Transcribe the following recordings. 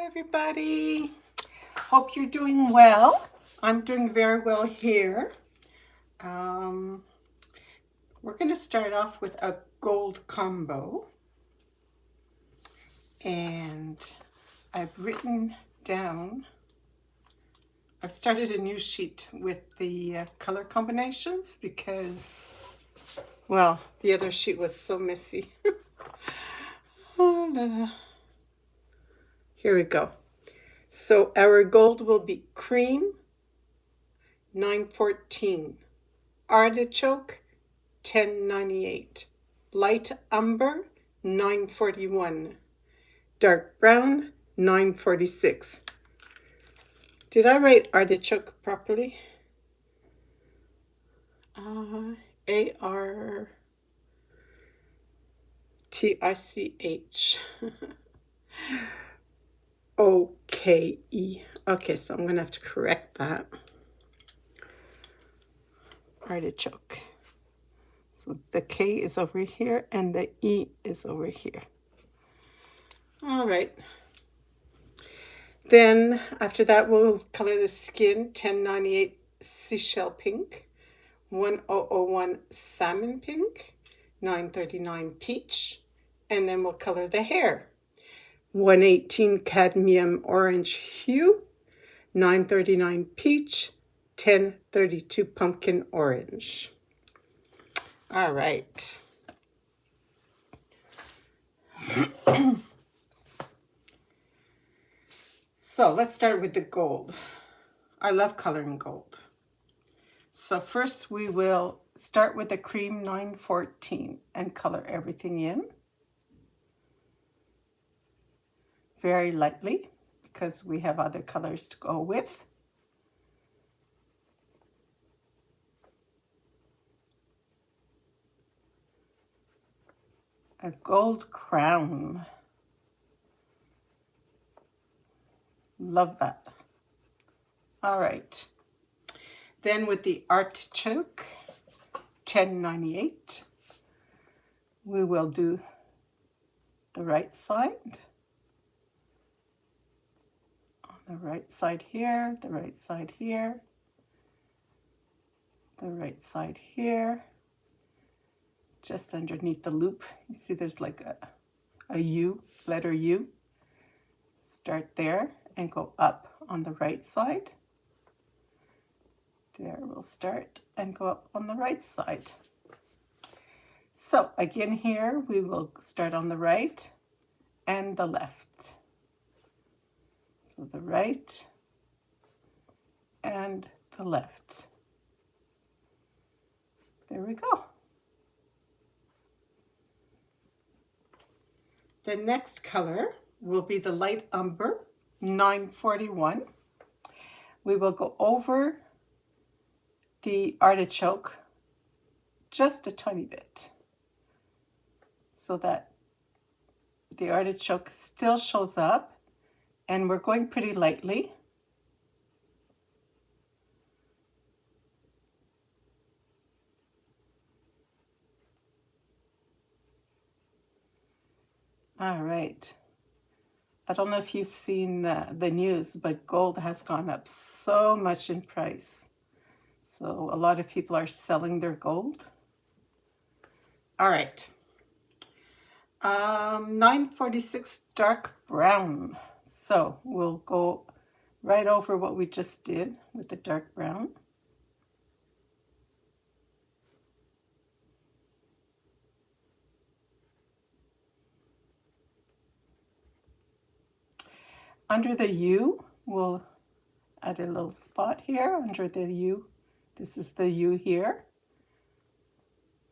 everybody. Hope you're doing well. I'm doing very well here. We're going to start off with a gold combo. And I've written down, I've started a new sheet with the color combinations because, well, the other sheet was so messy. Oh, la, la. Here we go. So our gold will be cream, 914. Artichoke, 1098. Light umber, 941. Dark brown, 946. Did I write artichoke properly? A-R-T-I-C-H. O-K-E. Okay, so I'm going to have to correct that. Artichoke. So the K is over here and the E is over here. All right. Then after that, we'll color the skin, 1098 Seashell pink, 1001 Salmon pink, 939 Peach, and then we'll color the hair, 118 Cadmium orange hue, 939 Peach, 1032 Pumpkin orange. All right. So let's start with the gold. I love coloring gold. So first we will start with the cream 914 and color everything in. Very lightly because we have other colors to go with. A gold crown. Love that. All right. Then with the artichoke, 1098, we will do the right side. On the right side here, the right side here, the right side here. Just underneath the loop, you see there's like a U, letter U. Start there and go up on the right side. There we'll start and go up on the right side. So again here, we will start on the right and the left. So the right and the left. There we go. The next color will be the light umber, 941. We will go over the artichoke just a tiny bit so that the artichoke still shows up, and we're going pretty lightly. All right. I don't know if you've seen the news, but gold has gone up so much in price. So a lot of people are selling their gold. All right. 946 dark brown. So we'll go right over what we just did with the dark brown. Under the U, we'll add a little spot here under the U. This is the U here.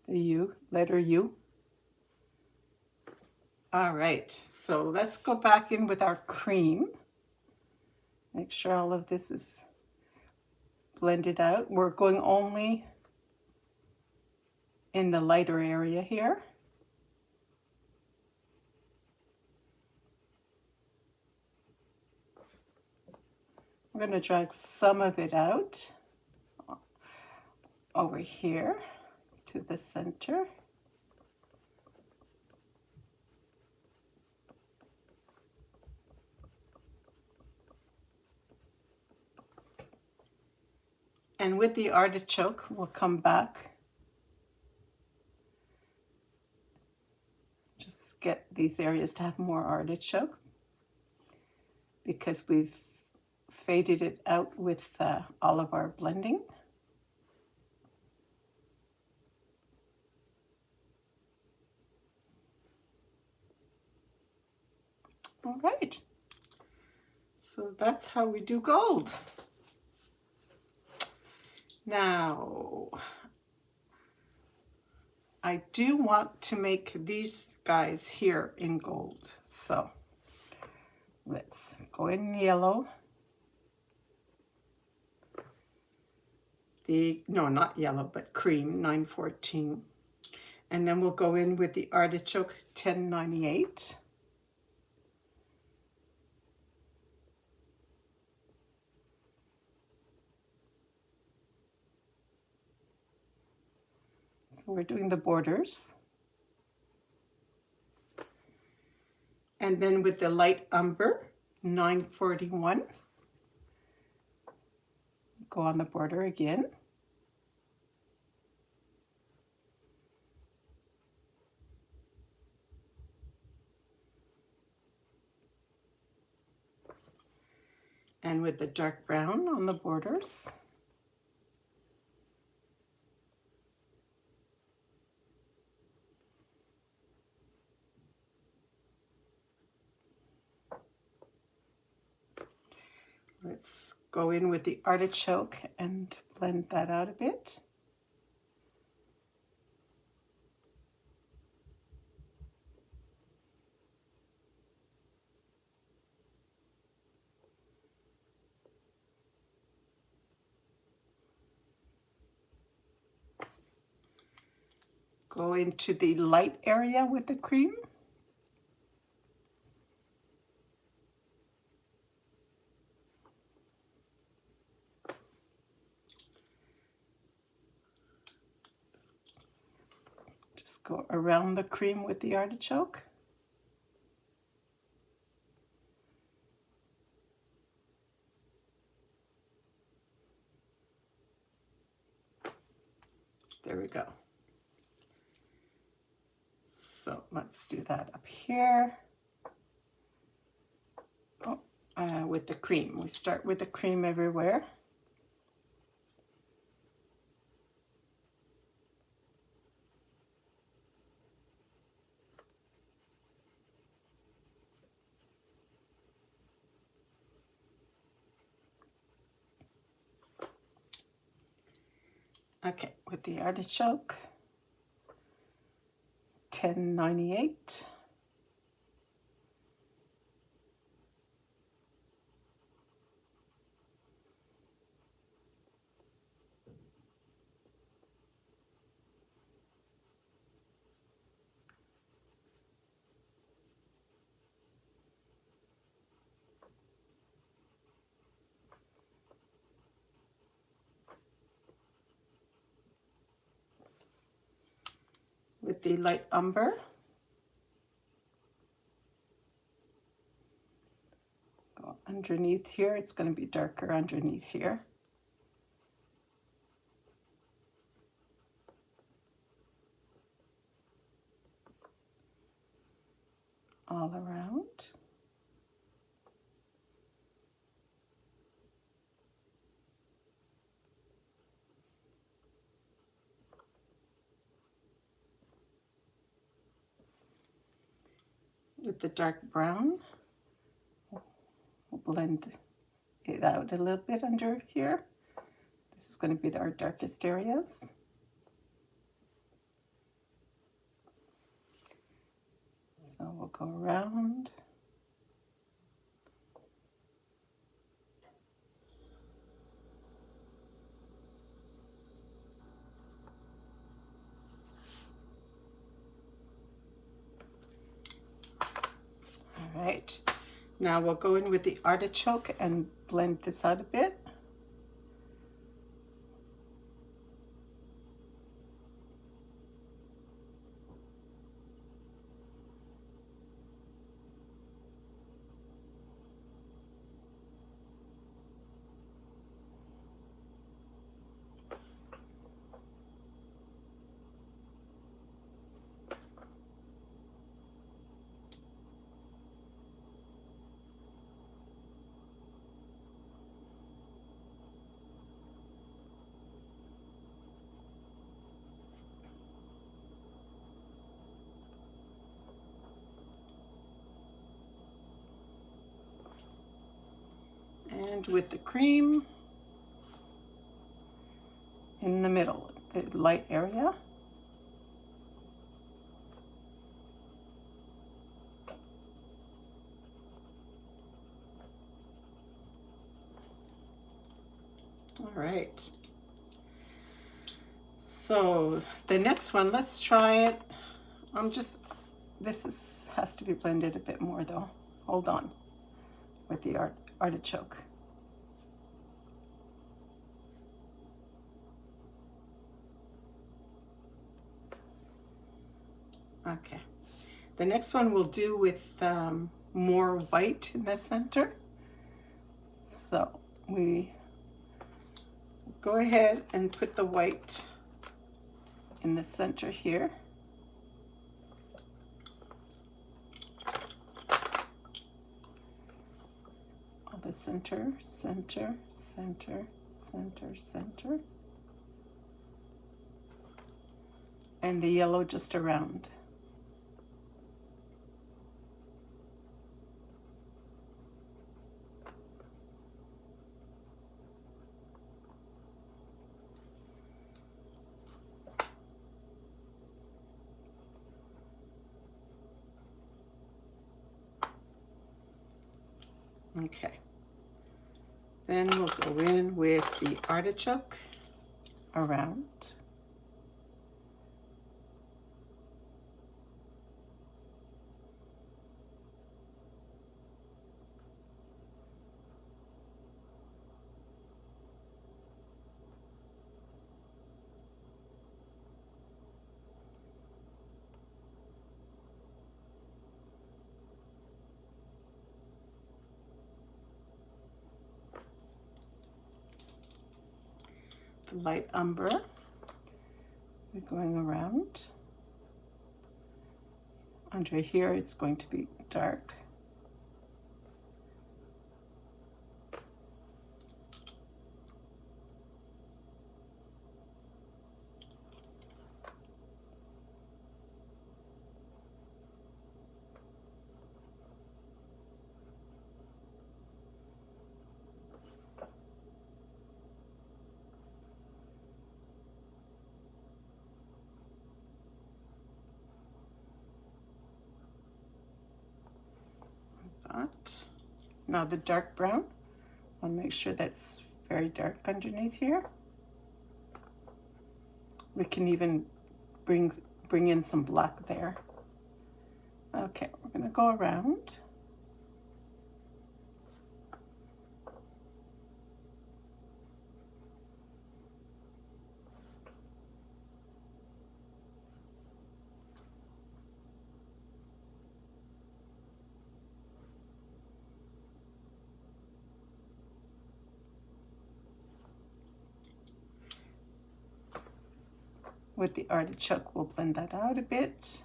The U, letter U. All right, so let's go back in with our cream. Make sure all of this is blended out. We're going only in the lighter area here. I'm going to drag some of it out over here to the center. And with the artichoke, we'll come back. Just get these areas to have more artichoke because we've faded it out with all of our blending. All right, so that's how we do gold. Now, I do want to make these guys here in gold, so let's go in yellow. No, not yellow, but cream, 914. And then we'll go in with the artichoke, 1098. So we're doing the borders. And then with the light umber, 941. Go on the border again. And with the dark brown on the borders. Let's go in with the artichoke and blend that out a bit. Go into the light area with the cream. Just go around the cream with the artichoke. There we go. So let's do that up here. Oh, with the cream. We start with the cream everywhere. Okay, with the artichoke, 1098. With the light umber, go underneath here. It's going to be darker underneath here. All around. With the dark brown, we'll blend it out a little bit under here. This is going to be our darkest areas. So we'll go around. All right, now we'll go in with the artichoke and blend this out a bit. And with the cream in the middle, the light area. All right. So the next one, let's try it. Has to be blended a bit more though. Hold on. With the artichoke. Okay. The next one we'll do with more white in the center. So we go ahead and put the white in the center here. All the center, center, center, center, center. And the yellow just around. Okay. Then we'll go in with the artichoke around. The light umber, we're going around. Under here it's going to be dark. Now the dark brown, I'll make sure that's very dark underneath here. We can even bring in some black there. Okay, we're gonna go around. With the artichoke, we'll blend that out a bit.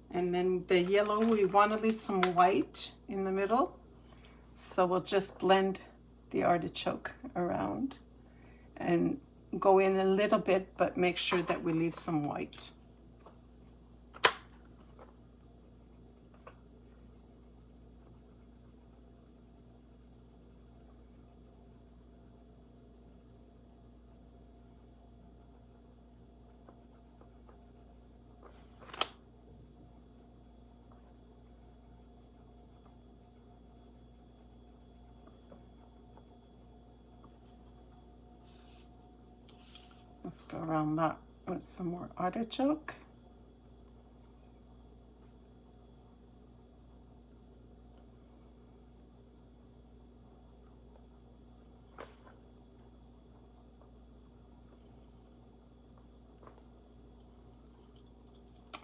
And then the yellow, we want to leave some white in the middle. So we'll just blend the artichoke around and go in a little bit, but make sure that we leave some white. Let's go around that with some more artichoke.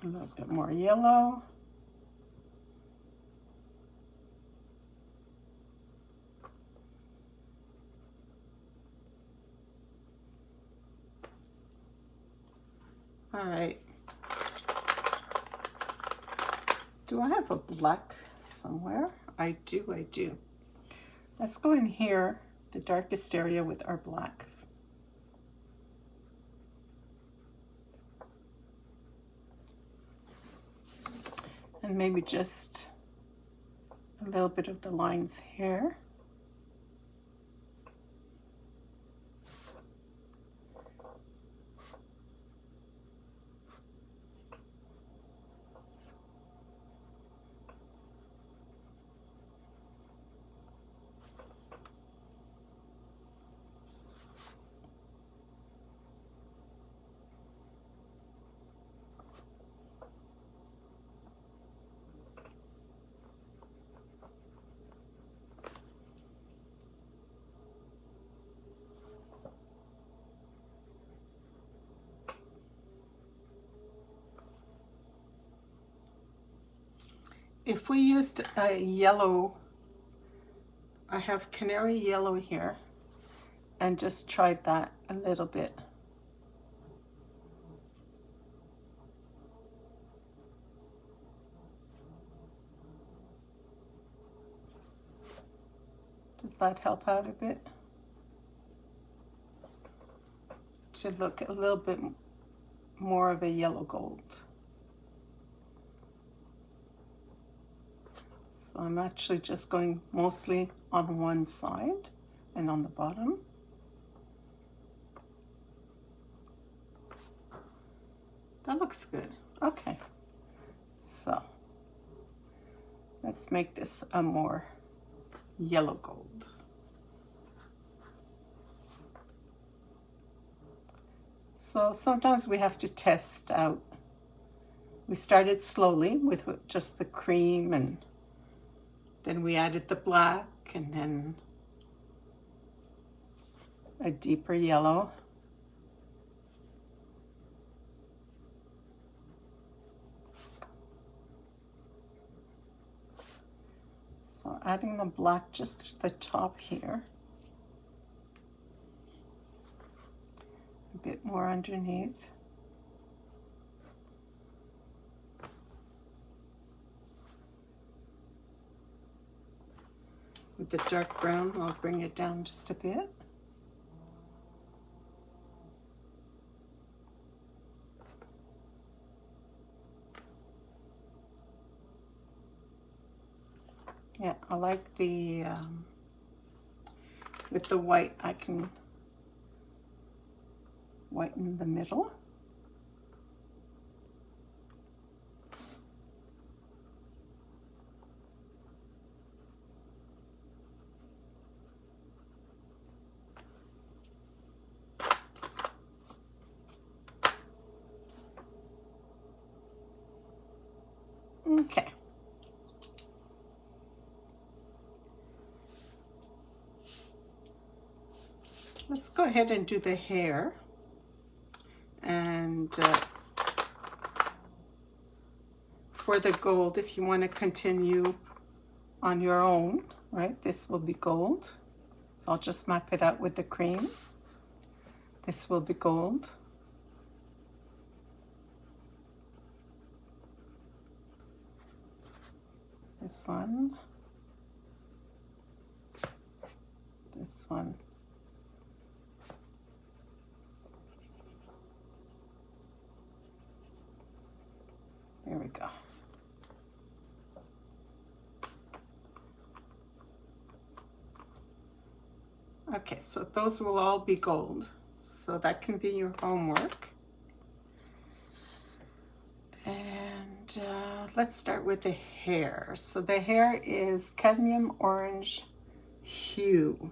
A little bit more yellow. All right. Do I have a black somewhere? I do. Let's go in here, the darkest area with our black. And maybe just a little bit of the lines here. If we used a yellow, I have canary yellow here, and just tried that a little bit. Does that help out a bit? To look a little bit more of a yellow gold. So I'm actually just going mostly on one side and on the bottom. That looks good. Okay, so let's make this a more yellow gold. So sometimes we have to test out. We started slowly with just the cream, and then we added the black, and then a deeper yellow. So adding the black just to the top here. A bit more underneath. With the dark brown, I'll bring it down just a bit. Yeah, I like the, with the white, I can whiten the middle. Okay. Let's go ahead and do the hair. And for the gold, if you want to continue on your own, right, this will be gold. So I'll just map it out with the cream. This will be gold. This one. This one. There we go. Okay, so those will all be gold. So that can be your homework. And let's start with the hair. So the hair is cadmium orange hue.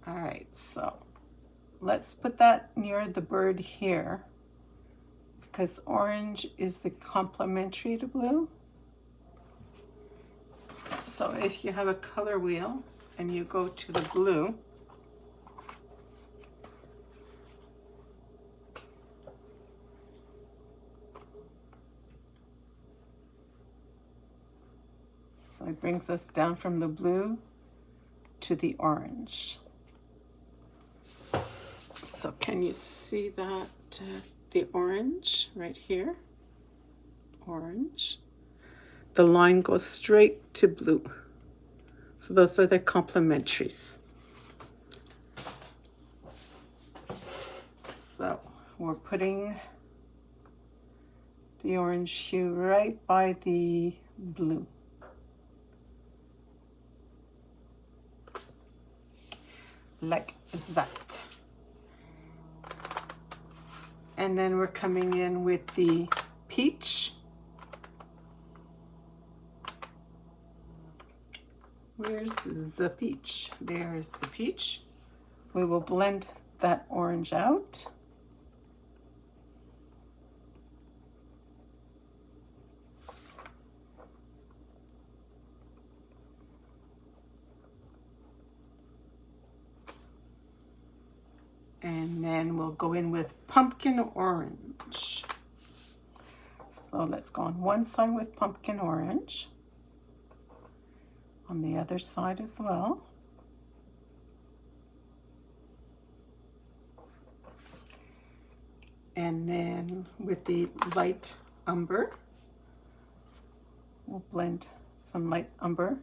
All right, so let's put that near the bird here, because orange is the complementary to blue. So if you have a color wheel and you go to the blue, so it brings us down from the blue to the orange. So can you see that? the orange right here. Orange. The line goes straight to blue. So those are the complementaries. So we're putting the orange hue right by the blue. Like that. And then we're coming in with the peach. Where's the peach? There's the peach. We will blend that orange out. And then we'll go in with pumpkin orange. So let's go on one side with pumpkin orange. On the other side as well. And then with the light umber, we'll blend some light umber.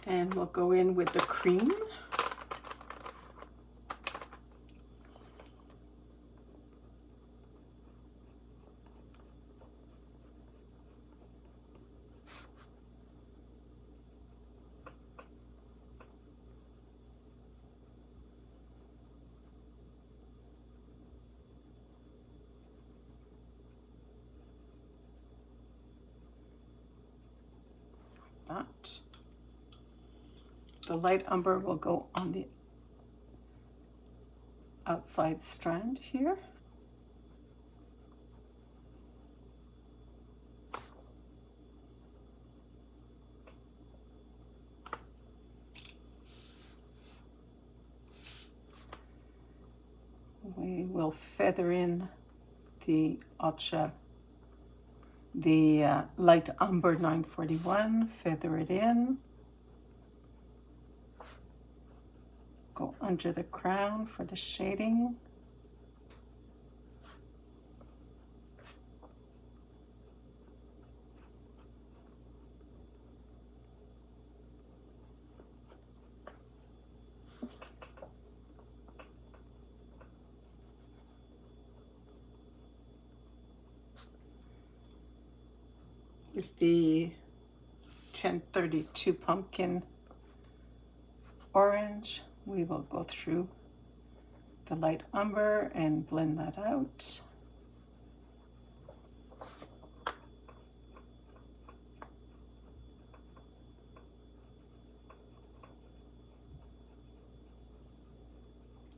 And we'll go in with the cream. Like that. The light umber will go on the outside strand here. We will feather in the light umber 941, feather it in. Go under the crown for the shading. With the 1032 pumpkin orange, we will go through the light umber and blend that out.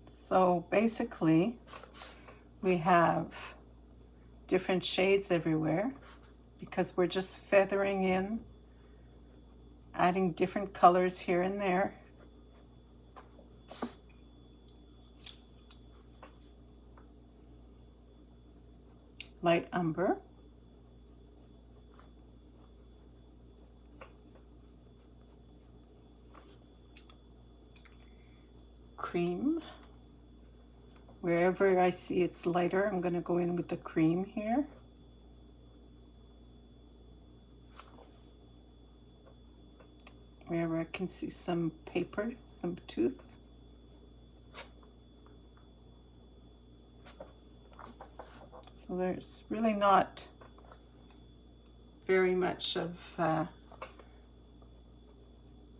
So basically, we have different shades everywhere because we're just feathering in, adding different colors here and there. Light umber, cream. Wherever I see it's lighter, I'm going to go in with the cream here. Wherever I can see some paper, some tooth. So there's really not very much of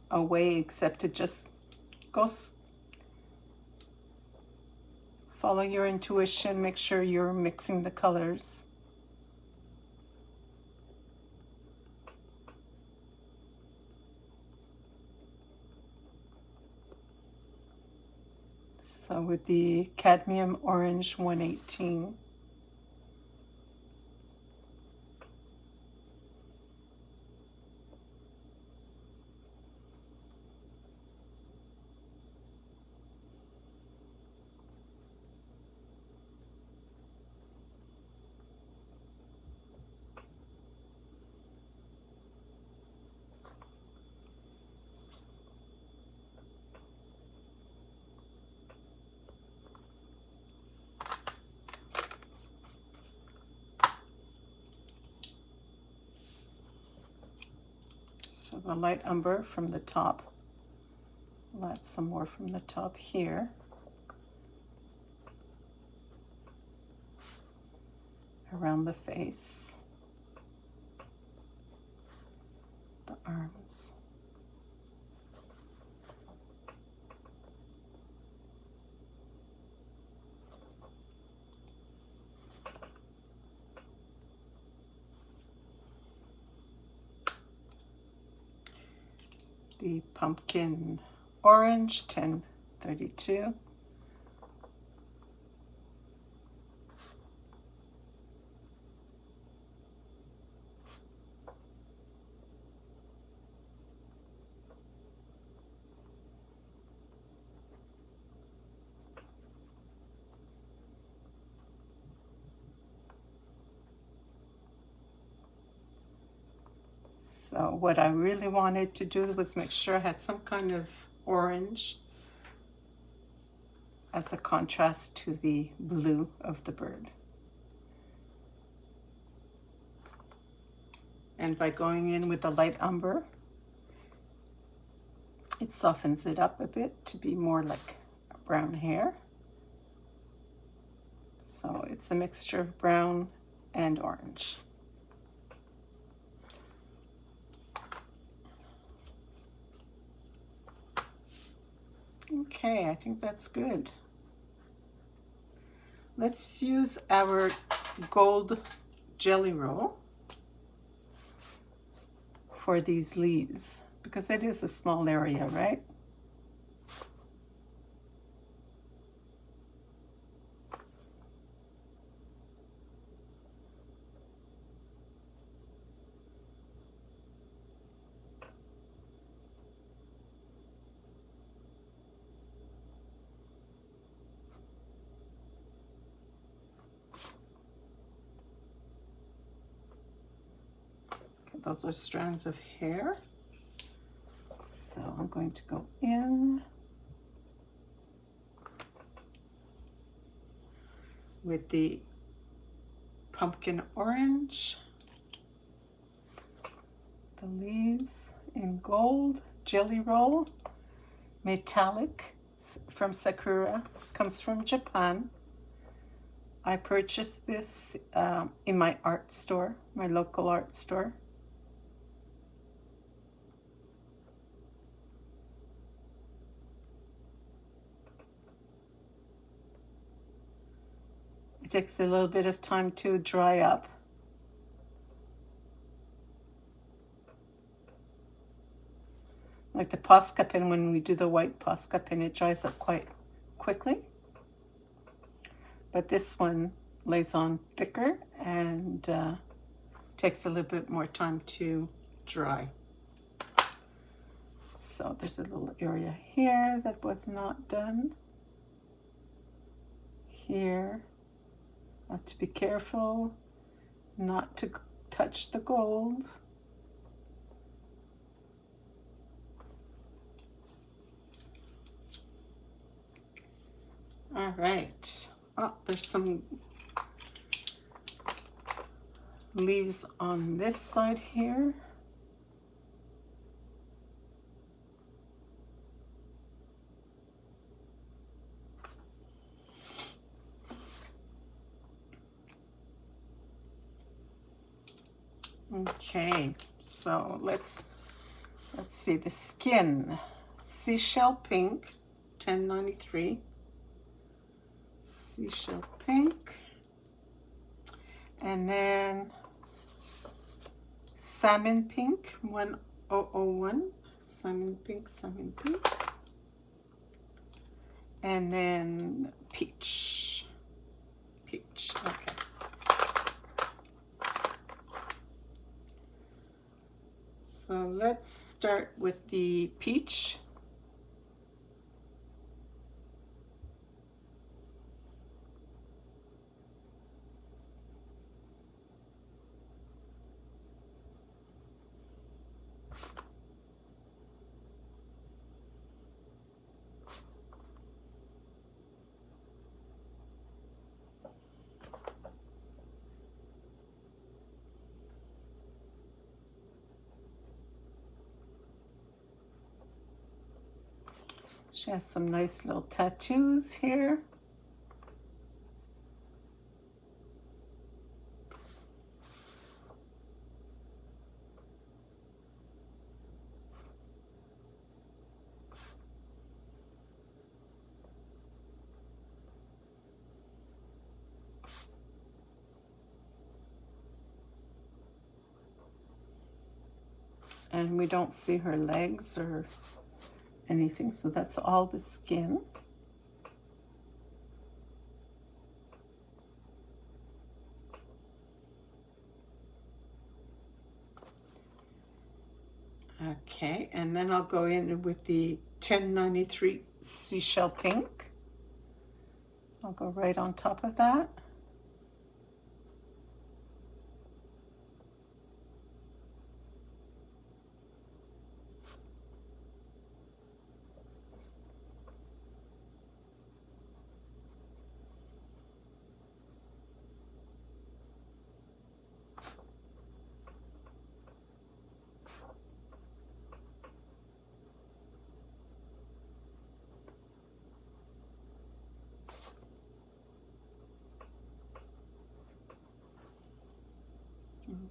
a way except to just go follow your intuition, make sure you're mixing the colors. So with the Cadmium Orange 118, So the light umber from the top. We'll add some more from the top here. Around the face. The arms. The pumpkin orange, 1032. So what I really wanted to do was make sure I had some kind of orange as a contrast to the blue of the bird. And by going in with the light umber, it softens it up a bit to be more like brown hair. So it's a mixture of brown and orange. Okay, I think that's good. Let's use our gold jelly roll for these leaves, because it is a small area, right? Those are strands of hair. So I'm going to go in with the pumpkin orange, the leaves in gold, jelly roll, metallic from Sakura, comes from Japan. I purchased this in my art store, my local art store. It takes a little bit of time to dry up. Like the Posca pen, when we do the white Posca pen, it dries up quite quickly. But this one lays on thicker and takes a little bit more time to dry. So there's a little area here that was not done. Here. Have to be careful not to touch the gold. All right. Oh, there's some leaves on this side here. Okay, so let's see the skin. Seashell pink, 1093. Seashell pink. And then salmon pink, 1001. Salmon pink, salmon pink. And then peach. Peach, okay. So let's start with the peach. She has some nice little tattoos here. And we don't see her legs or anything, so that's all the skin. Okay, and then I'll go in with the 1093 Seashell Pink. I'll go right on top of that.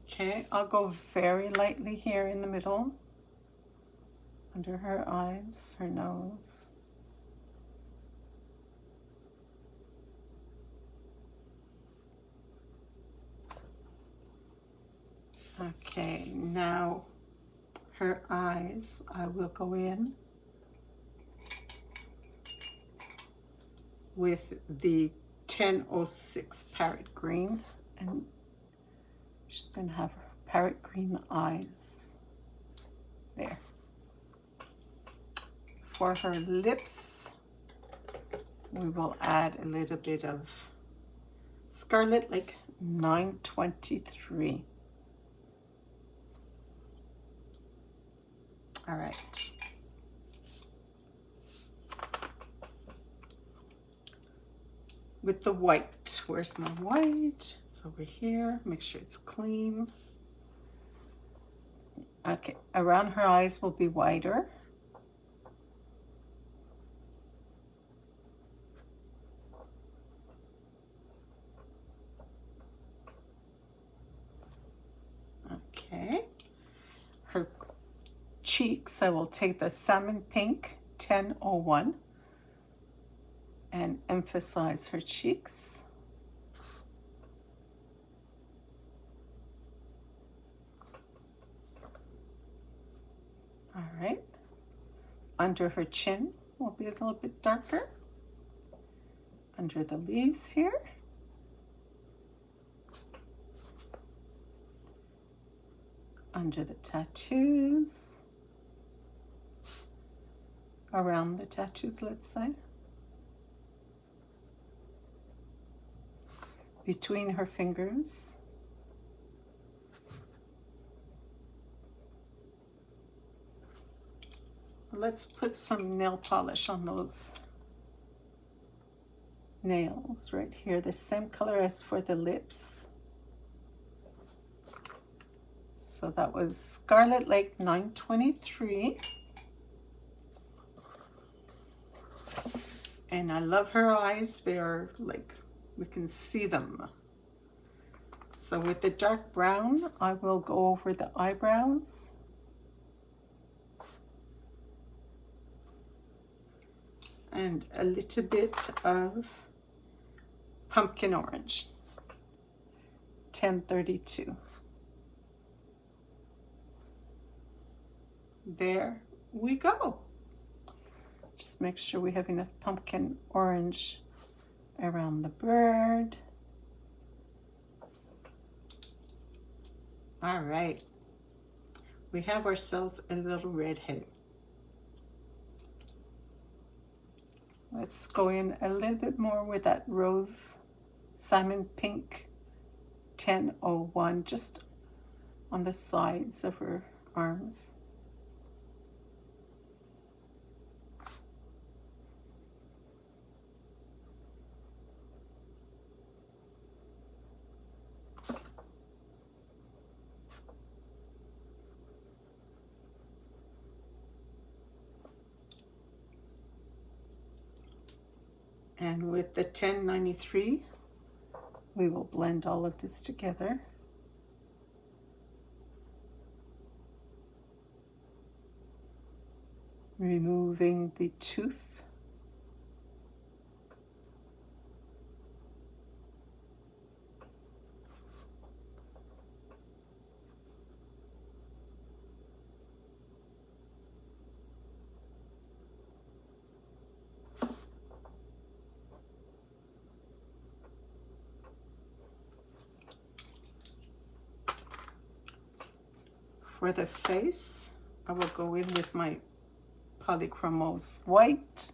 Okay, I'll go very lightly here in the middle, under her eyes, her nose. Okay, now her eyes, I will go in with the 1006 Parrot Green, and she's going to have parrot green eyes there. For her lips, we will add a little bit of Scarlet Lake 923. All right. With the white, where's my white? It's over here. Make sure it's clean. Okay, around her eyes will be whiter. Okay. Her cheeks, I will take the Salmon Pink 1001 and emphasize her cheeks. All right. Under her chin will be a little bit darker. Under the leaves here. Under the tattoos. Around the tattoos, let's say. Between her fingers. Let's put some nail polish on those nails right here, the same color as for the lips. So that was Scarlet Lake 923. And I love her eyes. They're like, we can see them. So with the dark brown, I will go over the eyebrows. And a little bit of pumpkin orange, 1032. There we go. Just make sure we have enough pumpkin orange around the bird. All right, we have ourselves a little redhead. Let's go in a little bit more with that rose Salmon Pink 1001, just on the sides of her arms. And with the 1093, we will blend all of this together. Removing the tooth. For the face, I will go in with my Polychromos white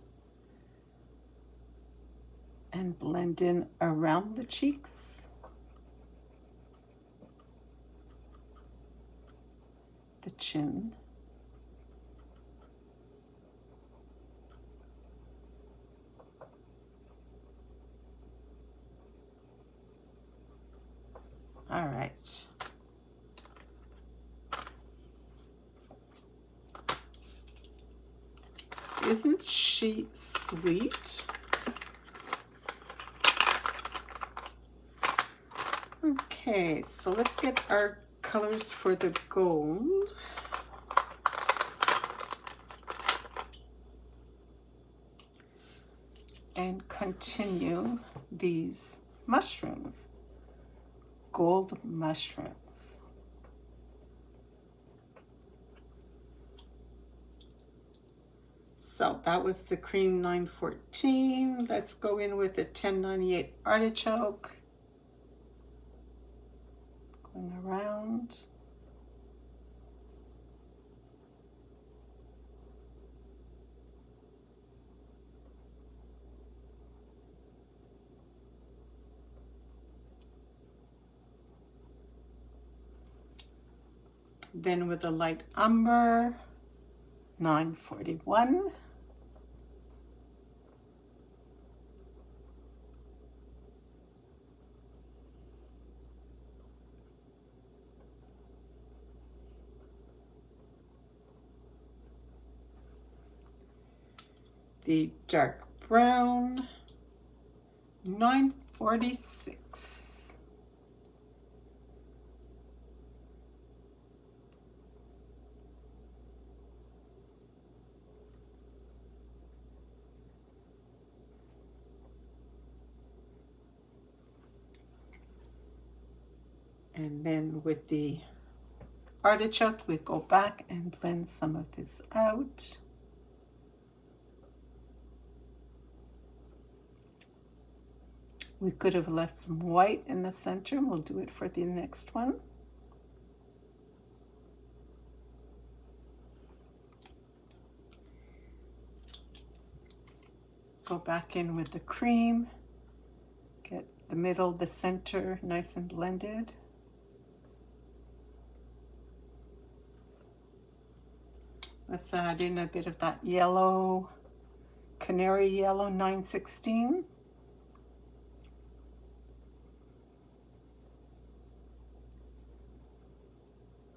and blend in around the cheeks, the chin, all right. Isn't she sweet? Okay, so let's get our colors for the gold. And continue these mushrooms, gold mushrooms. So that was the cream 914. Let's go in with the 1098 artichoke. Going around. Then with the light umber, 941. The dark brown, 946. And then with the artichoke, we go back and blend some of this out. We could have left some white in the center, and we'll do it for the next one. Go back in with the cream, get the middle, the center nice and blended. Let's add in a bit of that yellow, canary yellow, 916.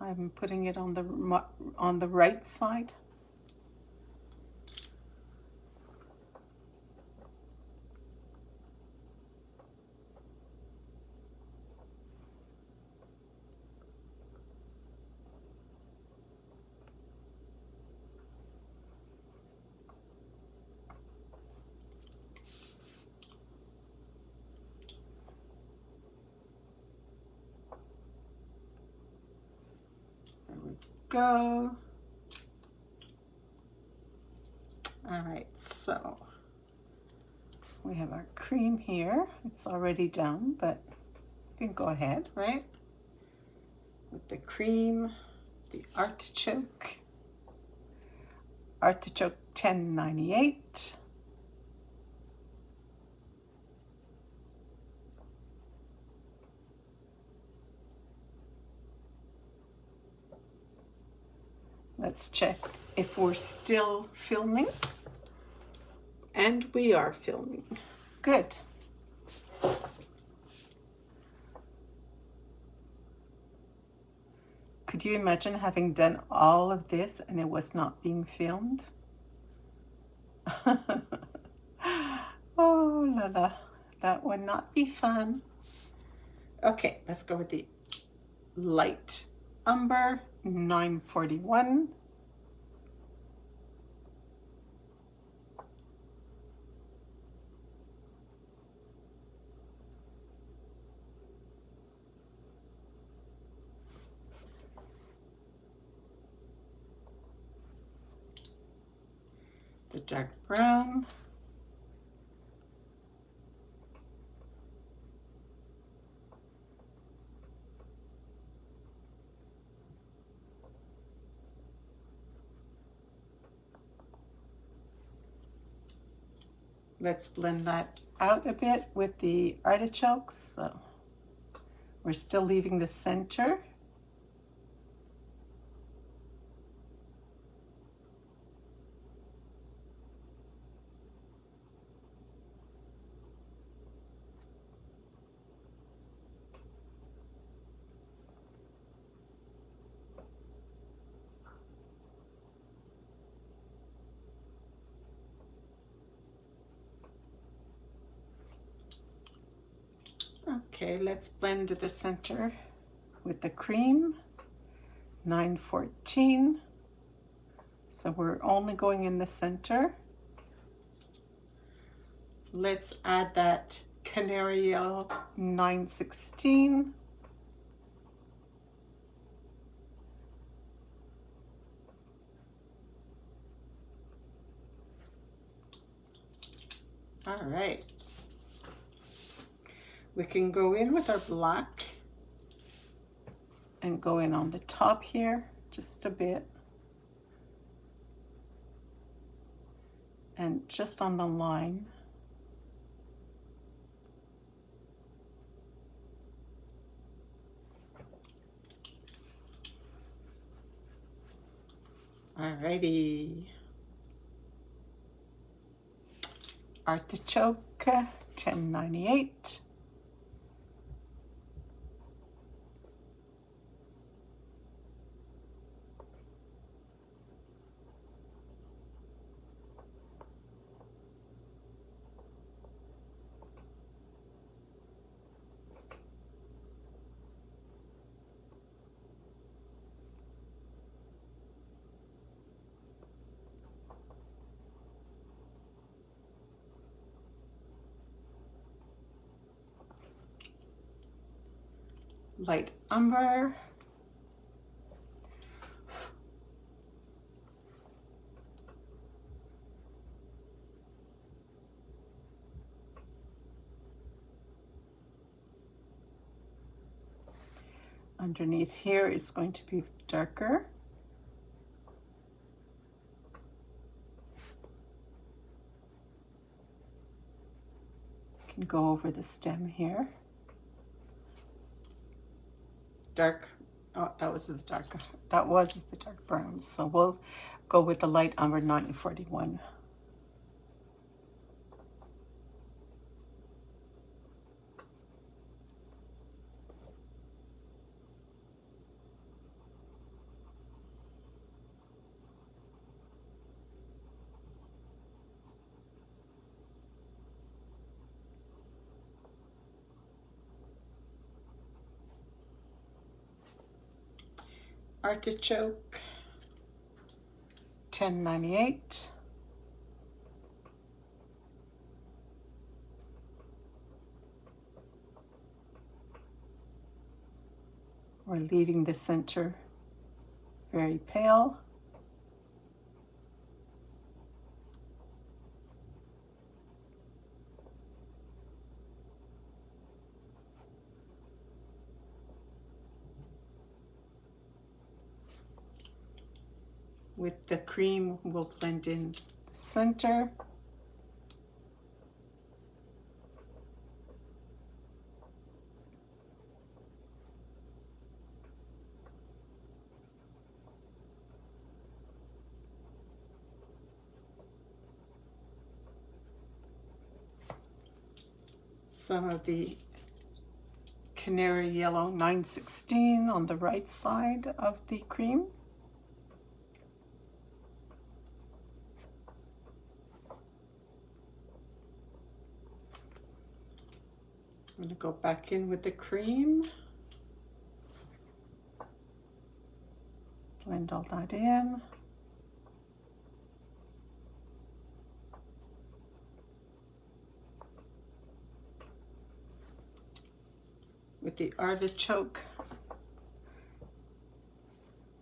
I'm putting it on the right side. Go. All right, so we have our cream here. It's already done, but you can go ahead, right? With the cream, the artichoke, artichoke 1098. Let's check if we're still filming. And we are filming. Good. Could you imagine having done all of this and it was not being filmed? Oh, Oh la la, that would not be fun. Okay, let's go with the light umber, 941. The dark brown. Let's blend that out a bit with the artichokes. So we're still leaving the center. Okay, let's blend the center with the cream, 914. So we're only going in the center. Let's add that canary yellow, 916. All right. We can go in with our black and go in on the top here just a bit. And just on the line. Alrighty. Artichoke, 1098. Light umber. Underneath here is going to be darker. Can go over the stem here. Dark, oh, that was the dark brown. So we'll go with the light umber, 941. Artichoke, 1098. We're leaving the center very pale. With the cream, we'll blend in the center. Some of the canary yellow, 916 on the right side of the cream. I'm going to go back in with the cream. Blend all that in. With the artichoke.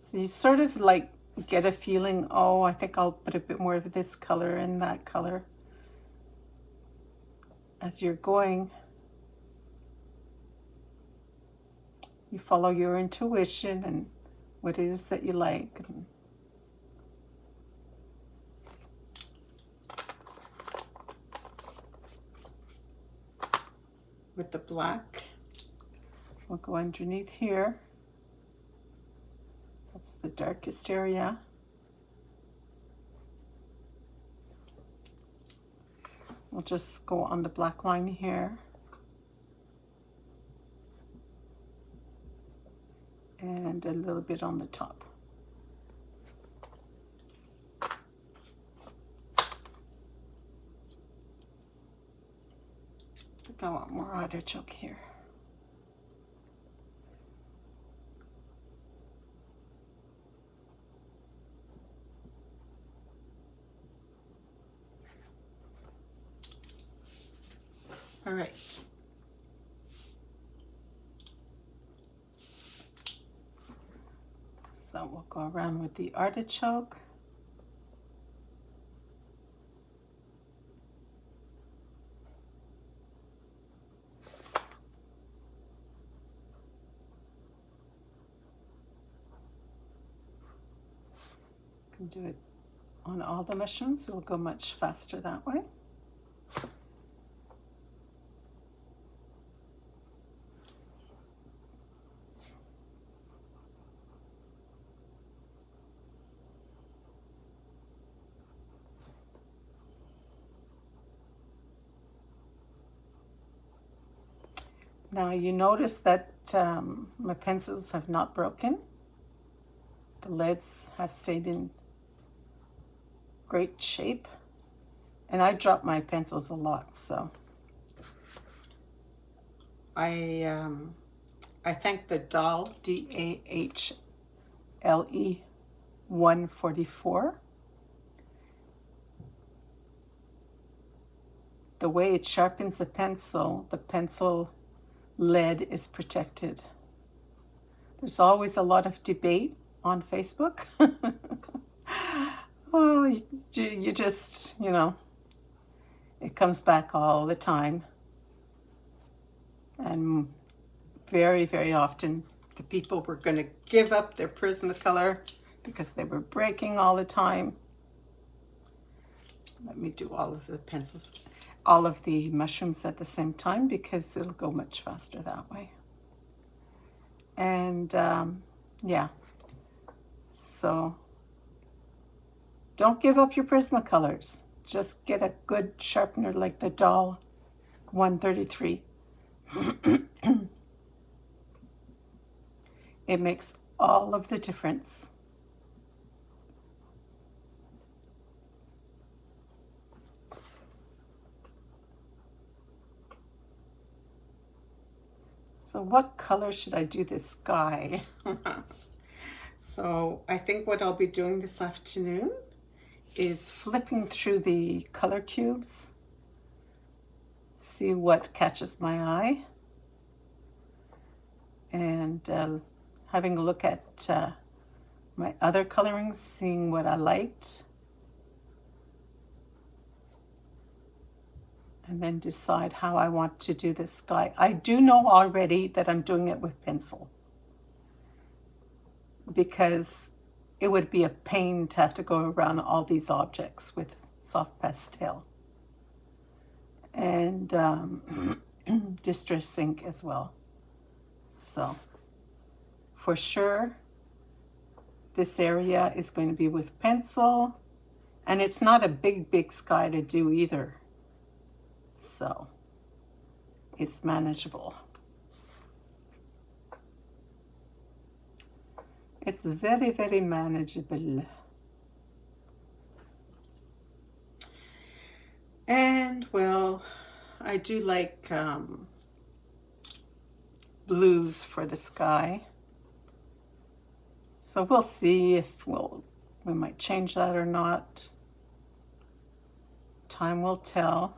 So you sort of like get a feeling, oh, I think I'll put a bit more of this color and that color as you're going. You follow your intuition and what it is that you like. With the black, we'll go underneath here. That's the darkest area. We'll just go on the black line here. And a little bit on the top. I think I want more artichoke here. All right. So we'll go around with the artichoke. Can do it on all the mushrooms. It'll go much faster that way. Now you notice that my pencils have not broken. The leads have stayed in great shape. And I drop my pencils a lot, so I thank the Dahle, D-A-H-L-E 144. The way it sharpens the pencil lead is protected. There's always a lot of debate on Facebook. Oh, you just, you know, it comes back all the time. And very, very often the people were going to give up their Prismacolor because they were breaking all the time. Let me do all of the pencils, all of the mushrooms at the same time because it'll go much faster that way. And yeah, so don't give up your Prismacolors. Just get a good sharpener like the Dahle 133. It makes all of the difference. So what color should I do this sky? So I think what I'll be doing this afternoon is flipping through the color cubes, see what catches my eye, and having a look at my other colorings, seeing what I liked, and then decide how I want to do this sky. I do know already that I'm doing it with pencil because it would be a pain to have to go around all these objects with soft pastel and distress ink as well. So for sure, this area is going to be with pencil, and it's not a big sky to do either. So it's manageable. It's very, very manageable. And well, I do like blues for the sky. So we'll see if we might change that or not. Time will tell.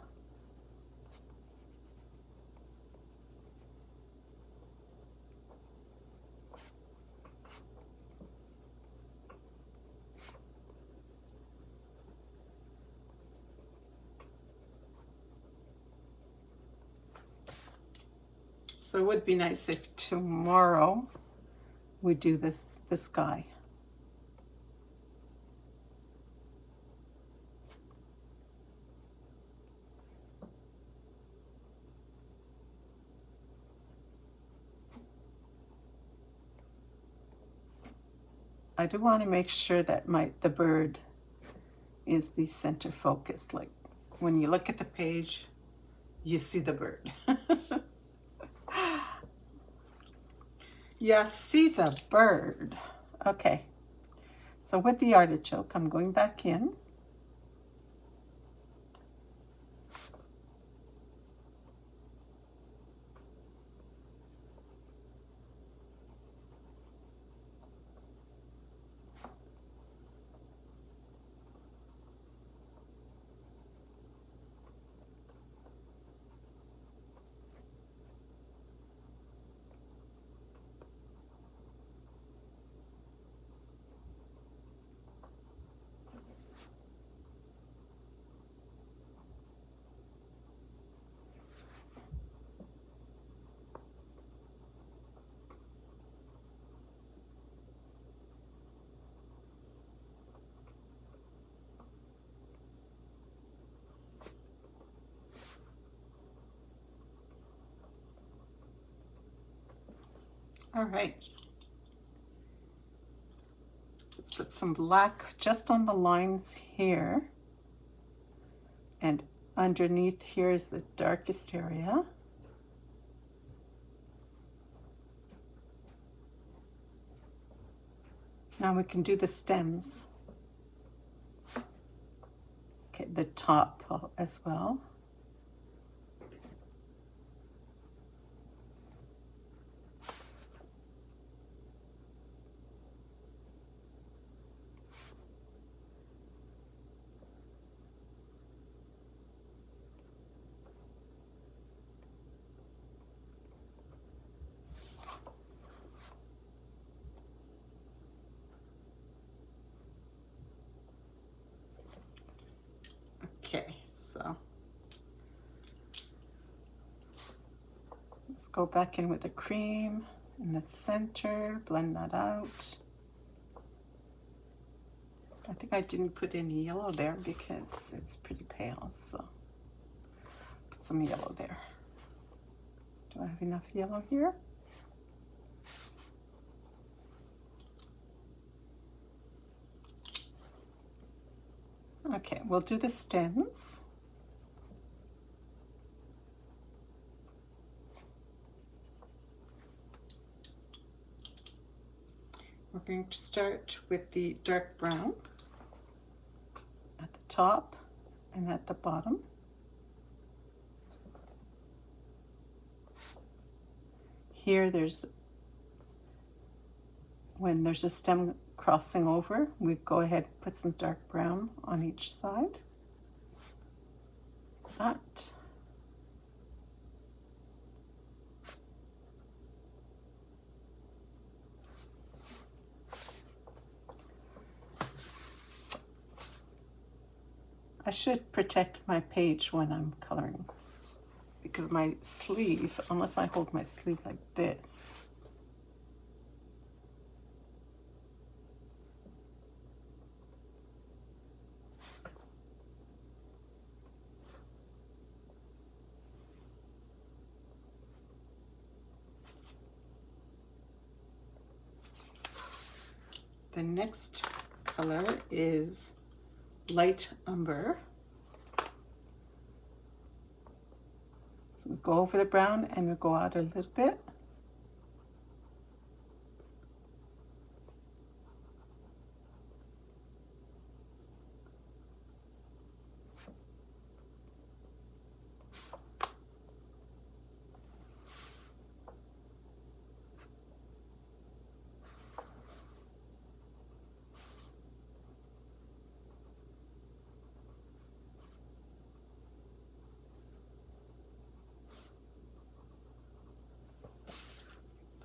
So it would be nice if tomorrow we do the sky. I do want to make sure that the bird is the center focus. Like when you look at the page, you see the bird. Yeah, see the bird. Okay, so with the artichoke, I'm going back in. All right. Let's put some black just on the lines here. And underneath here is the darkest area. Now we can do the stems. Okay, the top as well. Okay, so let's go back in with the cream in the center, blend that out. I think I didn't put any yellow there because it's pretty pale, so put some yellow there. Do I have enough yellow here? Okay, we'll do the stems. We're going to start with the dark brown at the top and at the bottom. Here when there's a stem crossing over, we go ahead and put some dark brown on each side. That. I should protect my page when I'm coloring, because my sleeve, unless I hold my sleeve like this, the next color is light umber. So we go over the brown and we go out a little bit.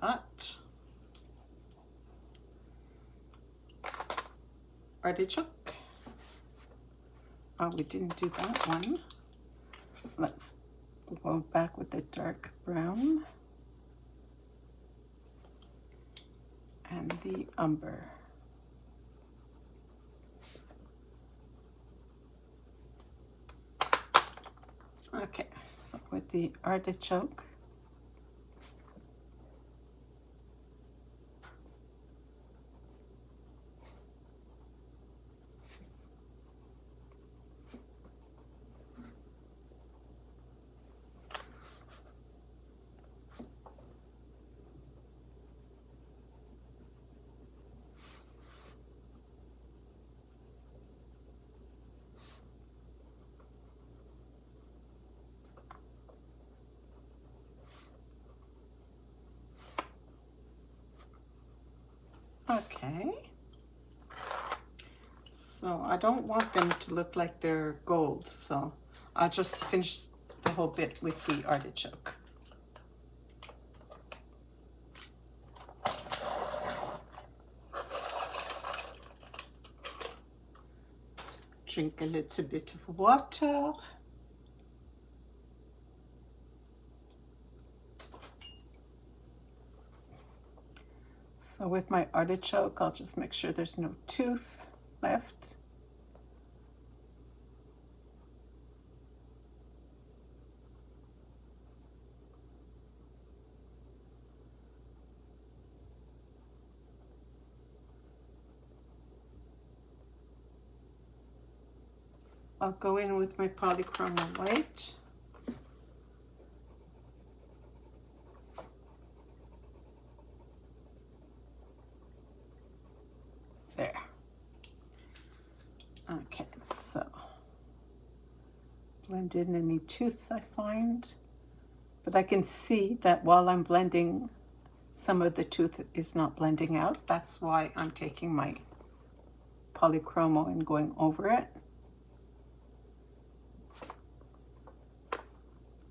that. Artichoke. Oh, we didn't do that one. Let's go back with the dark brown. And the umber. Okay, so with the artichoke, okay. So I don't want them to look like they're gold, so I'll just finish the whole bit with the artichoke. Drink a little bit of water. So with my artichoke, I'll just make sure there's no tooth left. I'll go in with my polychroma white. There. Okay, so blend in any tooth I find, but I can see that while I'm blending, some of the tooth is not blending out. That's why I'm taking my polychromo and going over it.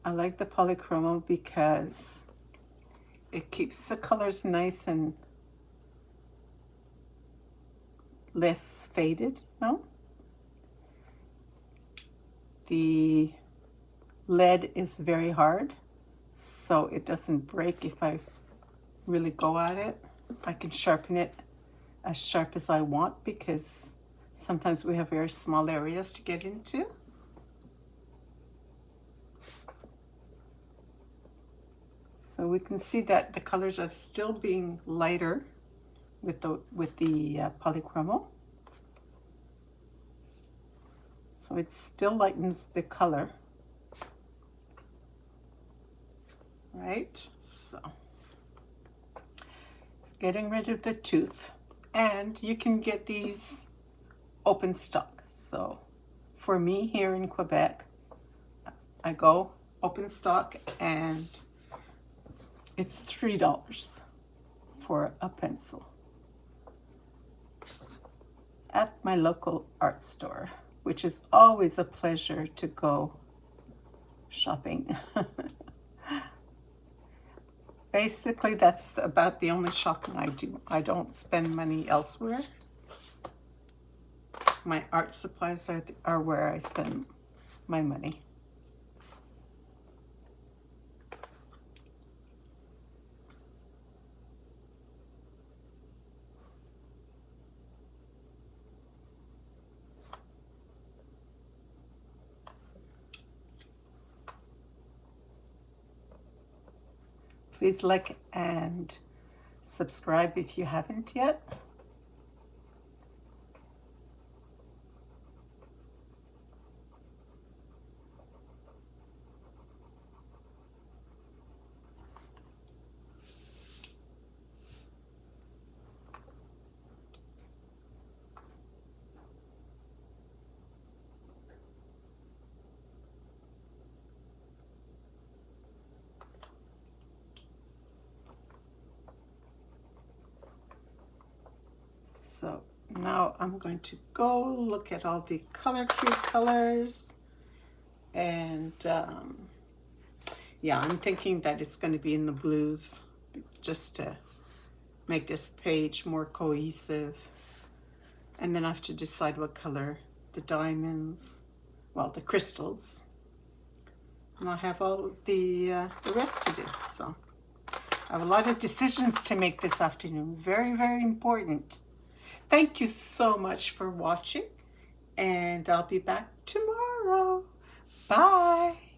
I like the polychromo because it keeps the colors nice and less faded, no? The lead is very hard, so it doesn't break if I really go at it. I can sharpen it as sharp as I want because sometimes we have very small areas to get into. So we can see that the colors are still being lighter with the polychromo. So it still lightens the color, right? So it's getting rid of the tooth, and you can get these open stock. So for me here in Quebec, I go open stock and it's $3 for a pencil at my local art store, which is always a pleasure to go shopping. Basically, that's about the only shopping I do. I don't spend money elsewhere. My art supplies are where I spend my money. Please like and subscribe if you haven't yet. So now I'm going to go look at all the color cue colors, and yeah, I'm thinking that it's going to be in the blues just to make this page more cohesive. And then I have to decide what color the diamonds, well, the crystals. And I have all the rest to do. So I have a lot of decisions to make this afternoon. Very, very important. Thank you so much for watching, and I'll be back tomorrow. Bye.